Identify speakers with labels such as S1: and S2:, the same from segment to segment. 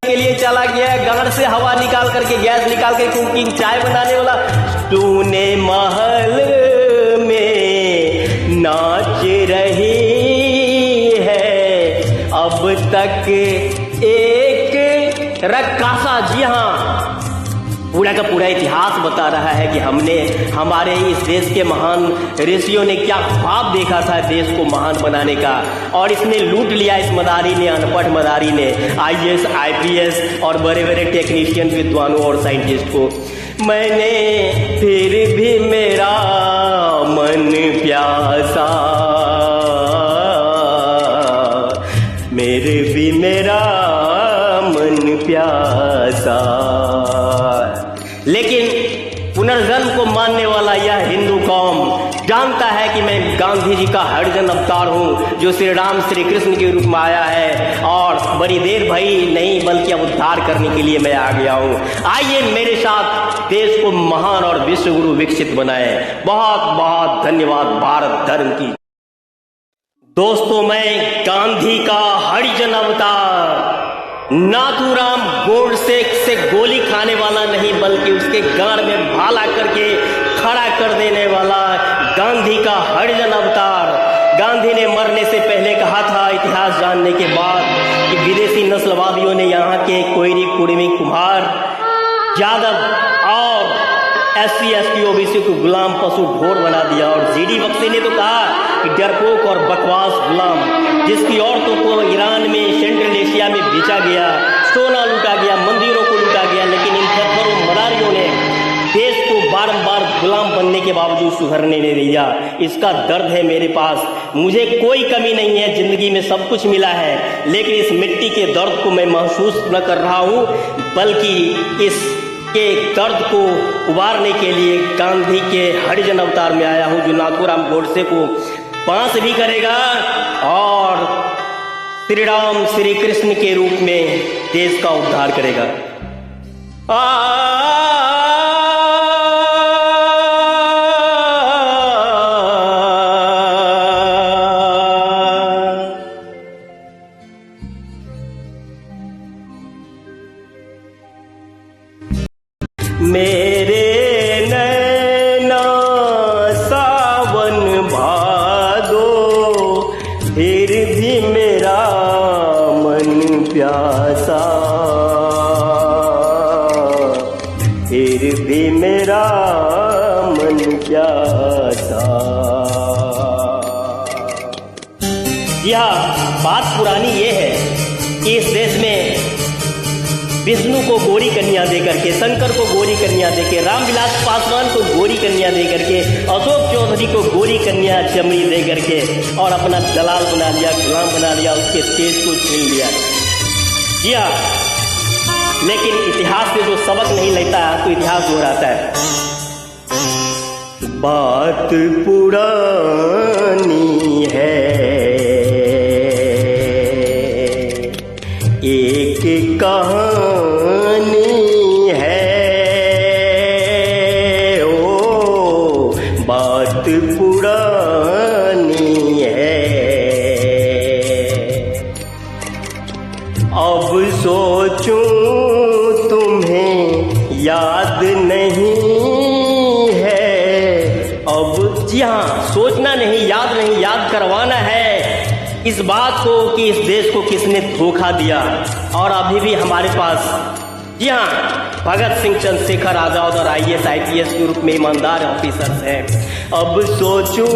S1: के लिए चला गया है, गांड से हवा निकाल करके, गैस निकाल के कुकिंग चाय बनाने वाला। तूने महल में नाच रही है अब तक एक रक्कासा। जी हाँ, पूरा का पूरा इतिहास बता रहा है कि हमने, हमारे इस देश के महान ऋषियों ने क्या ख्वाब देखा था देश को महान बनाने का, और इसने लूट लिया इस मदारी ने, अनपढ़ मदारी ने, IAS IPS और बड़े बड़े टेक्नीशियन, विद्वानों और साइंटिस्ट को। मैंने फिर भी मेरा मन प्यासा, मेरे भी मेरा मन प्यासा। लेकिन पुनर्जन्म को मानने वाला यह हिंदू कौम जानता है कि मैं गांधी जी का हरिजन अवतार हूं, जो श्री राम श्री कृष्ण के रूप में आया है, और बड़ी देर भई नहीं बल्कि अब उद्धार करने के लिए मैं आ गया हूं। आइए मेरे साथ देश को महान और विश्व गुरु विकसित बनाए। बहुत बहुत धन्यवाद भारत धर्म की। दोस्तों, मैं गांधी का हरिजन अवतार, नाथूराम गोडसे से गोली खाने वाला नहीं बल्कि उसके गांड में भाला करके खड़ा कर देने वाला गांधी का हरिजन अवतार। गांधी ने मरने से पहले कहा था, इतिहास जानने के बाद, कि विदेशी नस्लवादियों ने यहाँ के कोयरी, कुड़मी, कुम्हार, यादव और SC ST OBC को गुलाम पशु ढोर बना दिया। और GD बख्शी ने तो कहा कि डरपोक और बकवास गुलाम, जिसकी औरतों को ईरान में, सेंट्रल एशिया में बेचा गया, सोना लूटा गया, मंदिरों को लूटा गया, लेकिन इन खतरों मदारियों ने देश को बारंबार गुलाम बनने के बावजूद सुधरने नहीं दिया। इसका दर्द है मेरे पास। मुझे कोई कमी नहीं है, जिंदगी में सब कुछ मिला है, लेकिन इस मिट्टी के दर्द को मैं महसूस न कर रहा हूँ, बल्कि इस के दर्द को उबारने के लिए गांधी के हरिजन अवतार में आया हूं, जो नाथूराम गोडसे को पास भी करेगा और श्री राम श्री कृष्ण के रूप में देश का उद्धार करेगा। मेरे नैना सावन भादो, फिर भी मेरा मन प्यासा, फिर भी मेरा मन प्यासा। यह बात पुरानी ये है कि इस देश में विष्णु को गोरी कन्या देकर के, शंकर को गोरी कन्या देकर, रामविलास पासवान को गोरी कन्या देकर के, अशोक चौधरी को गोरी कन्या चमड़ी देकर के, और अपना दलाल बना लिया, गुलाम बना लिया, उसके तेज को छीन लिया। जी हाँ, लेकिन इतिहास से जो सबक नहीं लेता तो इतिहास दोहराता है। बात पुरानी है, एक कहानी है, ओ बात पुरानी है। अब सोचूं तुम्हें याद नहीं है। अब जी हाँ, सोचना नहीं, याद नहीं, याद करवाना है इस बात को कि इस देश को किसने धोखा दिया। और अभी भी हमारे पास, जी हाँ, भगत सिंह, चंद्रशेखर आजाद और IAS IPS के रूप में ईमानदार ऑफिसर्स हैं। अब सोचूं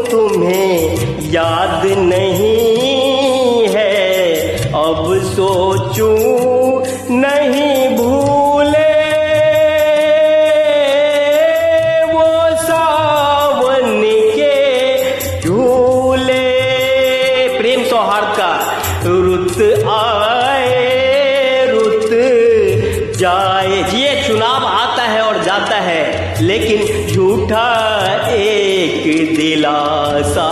S1: तुम्हें याद नहीं है, अब सोचूं नहीं भूले वो सावन के झूले। प्रेम सौहार्द का रुत आए रुत जाए। ये चुनाव आता है और जाता है, लेकिन झूठा एक दिलासा।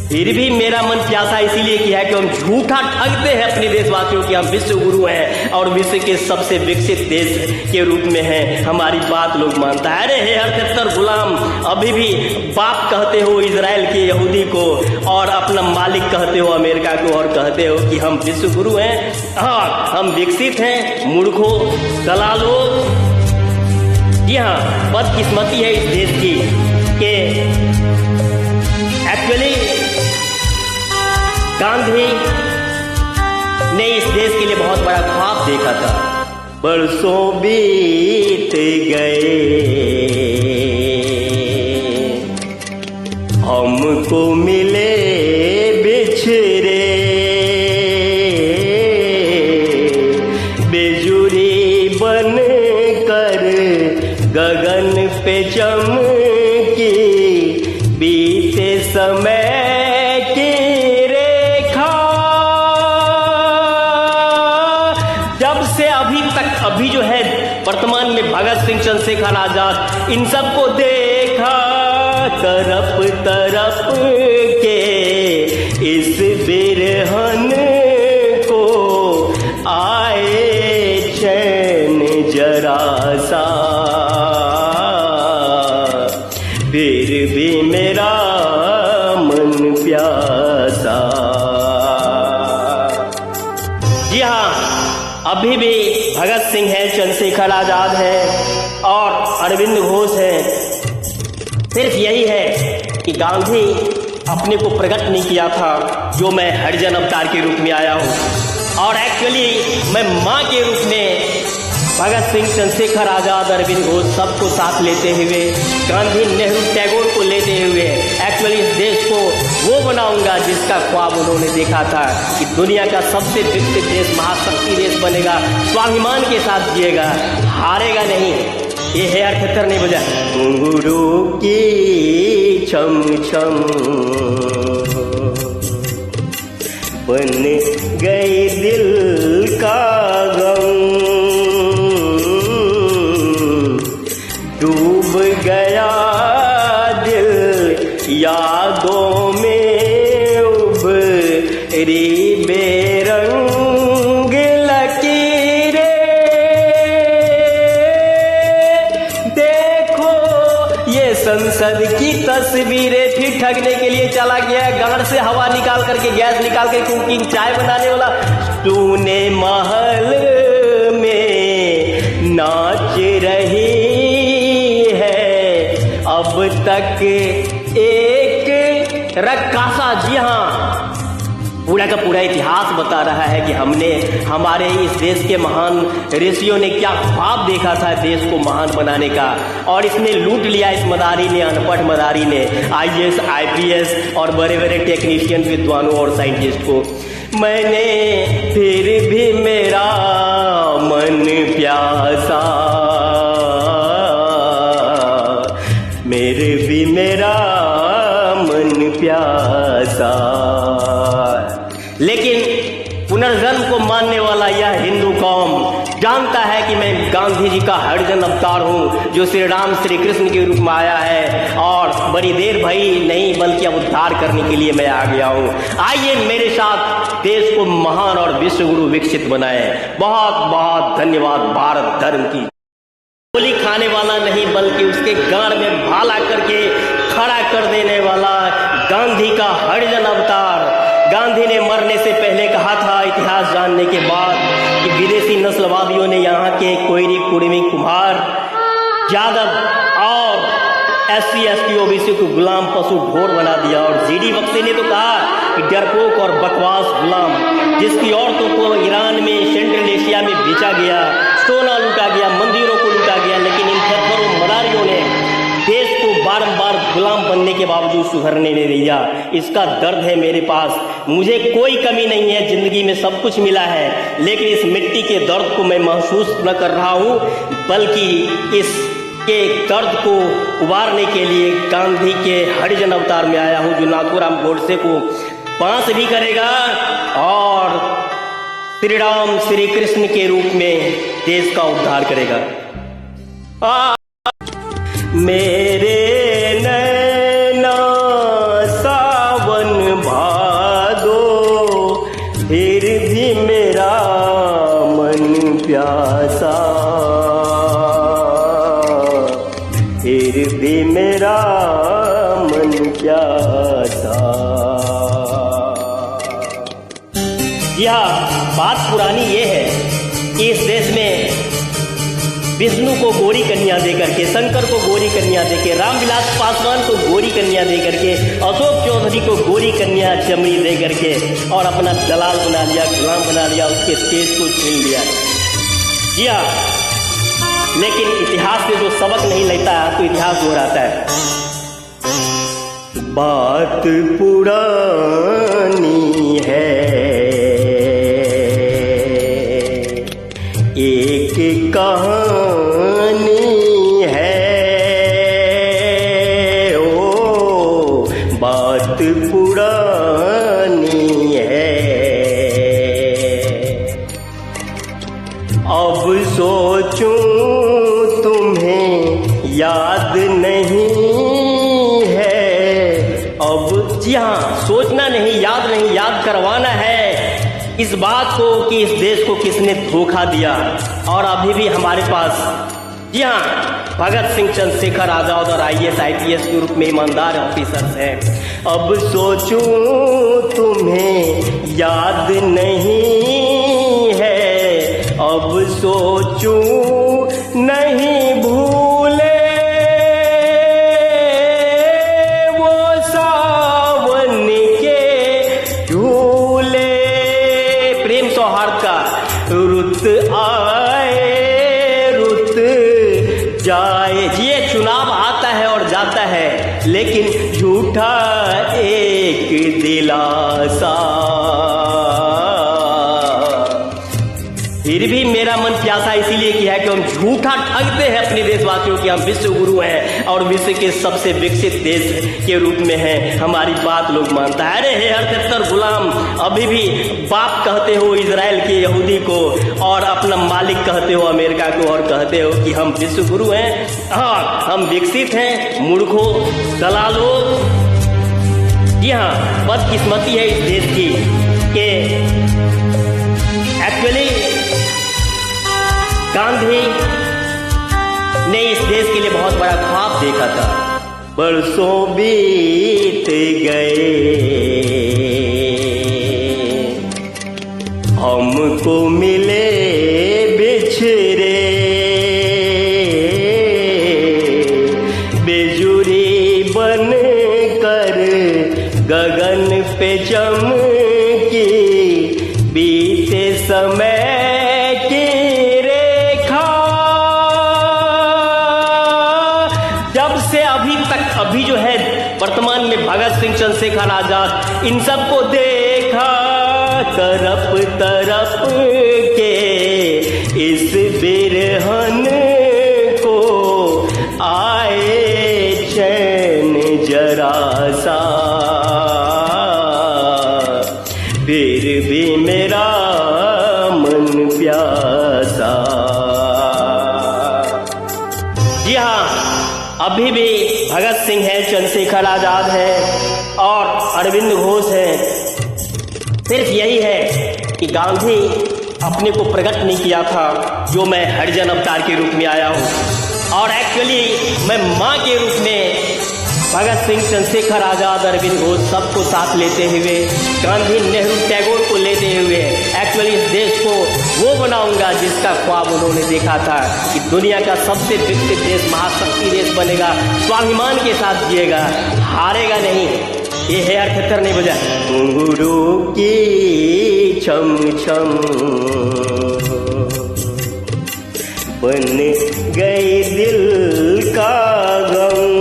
S1: फिर भी मेरा मेरा मन प्यासा इसीलिए किया है कि हम झूठा ठगते हैं अपने देशवासियों की हम विश्व गुरु हैं और विश्व के सबसे विकसित देश के रूप में हैं। हमारी बात लोग मानता है। अरे हे हरकतर गुलाम, अभी भी बाप कहते हो इजराइल के यहूदी को और अपना मालिक कहते हो अमेरिका को और कहते हो कि हम विश्व गुरु हैं। हाँ, हम विकसित हैं। मूर्खों, दलालों, जी हाँ, बदकिस्मती है इस देश की कि एक्चुअली गांधी ने इस देश के लिए बहुत बड़ा ख्वाब देखा था। बरसों बीत गए, हमको मिले बिछड़े, बेजुरी बन कर गगन पे चमकी, बीते समय की रेखा। जब से अभी तक, अभी जो है वर्तमान में भगत सिंह, चंद्रशेखर आजाद, इन सबको देखा तरफ तरफ के इस बिरहन को आए चैन जरा सा, फिर भी मेरा मन प्यासा। जी हाँ, अभी भी भगत सिंह है, चंद्रशेखर आजाद है और अरविंद घोष है। सिर्फ यही है कि गांधी अपने को प्रकट नहीं किया था जो मैं हरिजन अवतार के रूप में आया हूँ और एक्चुअली मैं माँ के रूप में भगत सिंह, चंद्रशेखर आजाद, अरविंद घोष सबको साथ लेते हुए, गांधी, नेहरू, टैगोर को लेते हुए एक्चुअली इस देश को वो बनाऊंगा जिसका ख्वाब उन्होंने देखा था कि दुनिया का सबसे विकसित देश, महाशक्ति देश बनेगा, स्वाभिमान के साथ जिएगा, हारेगा नहीं। ये है अठहत्तर नहीं बजा। घुंघरू की छम छम बन गई दिल का गम, डूब गया दिल यादों में उभरी बेरंग लकीरें। देखो ये संसद की तस्वीरें। फिर ठगने के लिए चला गया, गाड़ से हवा निकाल करके, गैस निकाल के कुकिंग चाय बनाने वाला। तूने महल में नाच रही अब तक एक रक्कासा। जी हाँ, पूरा का पूरा इतिहास बता रहा है कि हमने, हमारे इस देश के महान ऋषियों ने क्या ख्वाब देखा था देश को महान बनाने का और इसने लूट लिया। इस मदारी ने, अनपढ़ मदारी ने, IAS, IPS और बड़े बड़े टेक्नीशियन, विद्वानों और साइंटिस्ट को। मैंने फिर भी मेरा मन प्यासा, मेरे भी मेरा मन प्यासा। लेकिन पुनर्जन्म को मानने वाला यह हिंदू कौम जानता है कि मैं गांधी जी का हरिजन अवतार हूँ जो श्री राम, श्री कृष्ण के रूप में आया है और बड़ी देर भई नहीं बल्कि अब उद्धार करने के लिए मैं आ गया हूँ। आइए मेरे साथ देश को महान और विश्व गुरु विकसित बनाए। बहुत बहुत धन्यवाद। भारत धर्म की गोली खाने वाला नहीं बल्कि उसके गांड में भाला करके खड़ा कर देने वाला गांधी का हरिजन अवतार। गांधी ने मरने से पहले कहा था, इतिहास जानने के बाद, कि विदेशी नस्लवादियों ने यहाँ के कोयरी, कुर्मी, कुम्हार, यादव और SC, ST, OBC को गुलाम, पशु, ढोर बना दिया। और GD बख्शी ने तो कहा कि डरपोक और बकवास गुलाम, जिसकी औरतों को ईरान में, सेंट्रल एशिया में बेचा गया, सोना लूटा गया, मंदिरों को लूटा गया, लेकिन इन खतरों मदारियों ने देश को बारंबार गुलाम बनने के बावजूद सुधरने नहीं दिया। इसका दर्द है मेरे पास। मुझे कोई कमी नहीं है, जिंदगी में सब कुछ मिला है, लेकिन इस मिट्टी के दर्द को मैं महसूस न कर रहा हूँ, बल्कि इसके दर्द को उबारने के लिए गांधी के हरिजन अवतार में आया हूँ, जो नाथूराम गोडसे को पास भी करेगा और श्री राम, श्री कृष्ण के रूप में देश का उद्धार करेगा। मेरे नैना सावन भादो यह बात पुरानी ये है कि इस देश में विष्णु को गोरी कन्या देकर के, शंकर को गोरी कन्या देके, रामविलास पासवान को गोरी कन्या देकर के, अशोक चौधरी को गोरी कन्या चमड़ी दे करके और अपना दलाल बना लिया, गुलाम बना लिया, उसके स्टेज को छीन लिया। किया, लेकिन इतिहास से जो सबक नहीं लेता तो इतिहास दोहराता है। बात पुरानी है, एक कहानी है, ओ बात पुरानी है। अब सोचूं तुम्हें याद नहीं है। अब जी हाँ, सोचना नहीं, याद नहीं, याद करवाना है इस बात को कि इस देश को किसने धोखा दिया। और अभी भी हमारे पास जी हाँ, भगत सिंह, चंद्रशेखर आजाद और IAS IPS के रूप में ईमानदार ऑफिसर्स हैं। अब सोचूं तुम्हें याद नहीं है, अब सोचूं नहीं भूले वो सावन के झूले। प्रेम सौहार्द का रुत आए रुत जाए। ये चुनाव आता है और जाता है, लेकिन झूठा एक दिलासा। फिर भी मेरा मन प्यासा इसीलिए किया है कि हम झूठा ठगते हैं अपने देशवासियों की हम विश्व गुरु हैं और विश्व के सबसे विकसित देश के रूप में हैं। हमारी बात लोग मानता है। अरे हे 78 गुलाम, अभी भी बाप कहते हो इजराइल के यहूदी को और अपना मालिक कहते हो अमेरिका को और कहते हो कि हम विश्व गुरु हैं। हाँ, हम विकसित हैं। मूर्खों, दलालों, जी हाँ, बदकिस्मती है इस देश की कि एक्चुअली गांधी ने इस देश के लिए बहुत बड़ा ख्वाब देखा था। बरसों बीत गए, हमको मिले बिछड़े, बेजुरी बन कर गगन पे चमकी, बीते समय अभी जो है वर्तमान में भगत सिंह, चंद्रशेखर आजाद, इन सबको देखा तरफ तरफ के इस बिरहन को आए चैन जरा सा। फिर भी मेरा मन प्यासा। जी हाँ, अभी भी भगत सिंह है, चंद्रशेखर आजाद है और अरविंद घोष है। सिर्फ यही है कि गांधी अपने को प्रकट नहीं किया था जो मैं हरिजन अवतार के रूप में आया हूँ। और एक्चुअली मैं माँ के रूप में भगत सिंह, चंद्रशेखर आजाद, अरविंद घोष सबको साथ लेते हुए, गांधी, नेहरू, टैगोर को लेते हुए एक्चुअली इस देश को वो बनाऊंगा जिसका ख्वाब उन्होंने देखा था कि दुनिया का सबसे विकसित देश, महाशक्ति देश बनेगा, स्वाभिमान के साथ जिएगा, हारेगा नहीं। ये है 78 नहीं बजा। घुंघरू की छम छम बन गई दिल का गम,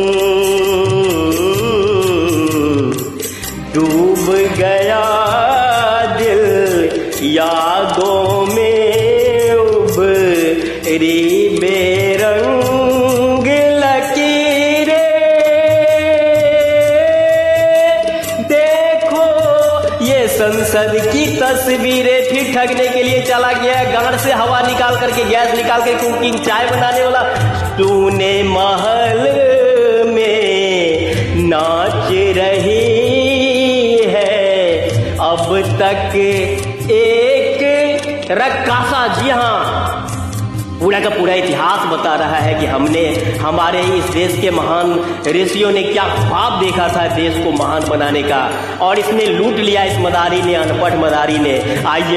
S1: डूब गया दिल यादों में उभरी बेरंग लकीरें। देखो ये संसद की तस्वीरें। फिर ठगने के लिए चला गया, गांड से हवा निकाल करके, गैस निकाल के कुकिंग चाय बनाने वाला। तूने महल में नाच रही अब तक एक रक्कासा। जी हाँ, पूरा का पूरा इतिहास बता रहा है कि हमने हमारे इस देश के महान ऋषियों ने क्या ख्वाब देखा था देश को महान बनाने का, और इसने लूट लिया इस मदारी ने, अनपढ़ मदारी ने। आइए